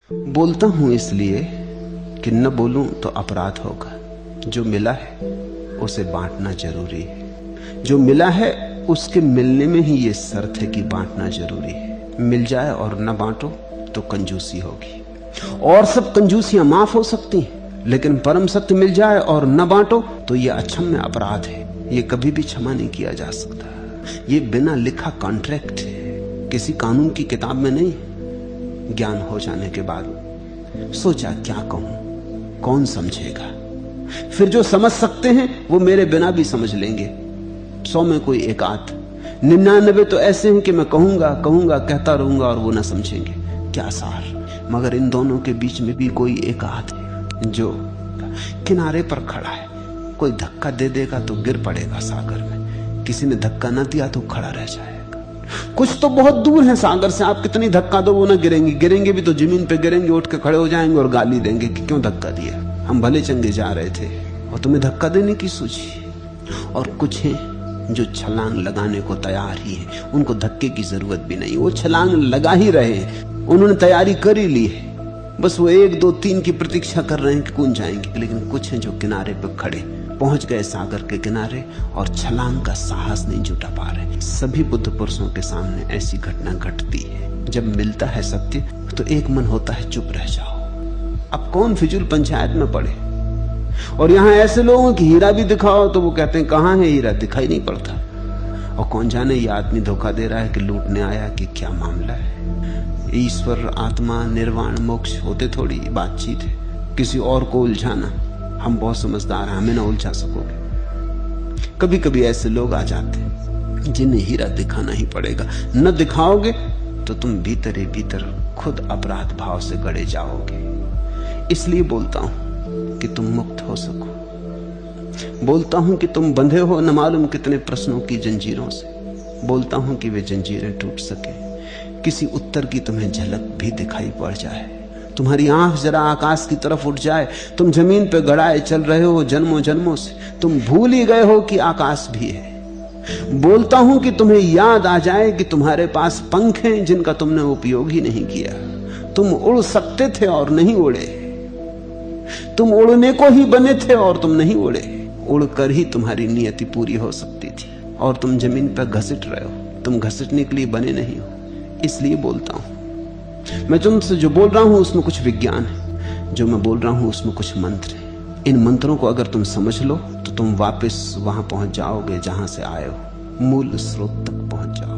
बोलता हूं इसलिए कि न बोलूं तो अपराध होगा। जो मिला है उसे बांटना जरूरी है। जो मिला है उसके मिलने में ही ये शर्त है कि बांटना जरूरी है। मिल जाए और न बांटो तो कंजूसी होगी। और सब कंजूसियां माफ हो सकती हैं, लेकिन परम सत्य मिल जाए और न बांटो तो ये अक्षम्य अपराध है। ये कभी भी क्षमा नहीं किया जा सकता। ये बिना लिखा कॉन्ट्रैक्ट है, किसी कानून की किताब में नहीं। ज्ञान हो जाने के बाद सोचा क्या कहूं, कौन समझेगा। फिर जो समझ सकते हैं वो मेरे बिना भी समझ लेंगे। 100 में कोई एक आध, 99 तो ऐसे हैं कि मैं कहूंगा कहता रहूंगा और वो ना समझेंगे। क्या सार। मगर इन दोनों के बीच में भी कोई एक आध है जो किनारे पर खड़ा है। कोई धक्का दे देगा तो गिर पड़ेगा सागर में, किसी ने धक्का ना दिया तो खड़ा रह जाएगा। कुछ तो बहुत दूर है सागर से, आप कितनी धक्का दो वो ना गिरेंगे। गिरेंगे भी तो जमीन पे गिरेंगे, उठ के खड़े हो जाएंगे और गाली देंगे कि क्यों धक्का दिया, हम भले चंगे जा रहे थे और तुम्हें धक्का देने की सूझी। और कुछ हैं जो छलांग लगाने को तैयार ही है, उनको धक्के की जरूरत भी नहीं, वो छलांग लगा ही रहे हैं, उन्होंने तैयारी कर ही ली है। बस वो 1 2 3 की प्रतीक्षा कर रहे हैं कि कौन जाएंगे। लेकिन कुछ हैं जो किनारे पर खड़े पहुंच गए सागर के किनारे और छलांग का साहस नहीं जुटा पा रहे। सभी बुद्ध पुरुषों के सामने ऐसी घटना घटती है। जब मिलता है सत्य तो एक मन होता है चुप रह जाओ, अब कौन फिजूल पंचायत में पड़े। और यहां ऐसे लोगों की हीरा भी दिखाओ तो वो कहते हैं कहां है हीरा, दिखाई नहीं पड़ता। और कौन जाने ये आदमी धोखा दे रहा है कि लूटने आया कि क्या मामला है। ईश्वर, आत्मा, निर्वाण, मोक्ष होते थोड़ी बातचीत है। किसी और को उलझाना, हम बहुत समझदार हैं, हमें ना उलझा सकोगे। कभी कभी ऐसे लोग आ जाते हैं जिन्हें हीरा दिखाना ही पड़ेगा। न दिखाओगे तो तुम भीतर ही भीतर खुद अपराध भाव से गड़े जाओगे। इसलिए बोलता हूं कि तुम मुक्त हो सको। बोलता हूं कि तुम बंधे हो न मालूम कितने प्रश्नों की जंजीरों से। बोलता हूं कि वे जंजीरें टूट सके, किसी उत्तर की तुम्हें झलक भी दिखाई पड़ जाए, तुम्हारी आंख जरा आकाश की तरफ उठ जाए। तुम जमीन पे गड़ाए चल रहे हो जन्मों जन्मों से, तुम भूल ही गए हो कि आकाश भी है। बोलता हूं कि तुम्हें याद आ जाए कि तुम्हारे पास पंख हैं जिनका तुमने उपयोग ही नहीं किया। तुम उड़ सकते थे और नहीं उड़े, तुम उड़ने को ही बने थे और तुम नहीं उड़े। उड़कर ही तुम्हारी नियति पूरी हो सकती थी और तुम जमीन पर घसीट रहे हो। तुम घसीटने के लिए बने नहीं हो। इसलिए बोलता हूं। मैं तुमसे जो बोल रहा हूं उसमें कुछ विज्ञान है, जो मैं बोल रहा हूं उसमें कुछ मंत्र है। इन मंत्रों को अगर तुम समझ लो तो तुम वापस वहां पहुंच जाओगे जहां से आए हो, मूल स्रोत तक पहुंच जाओगे।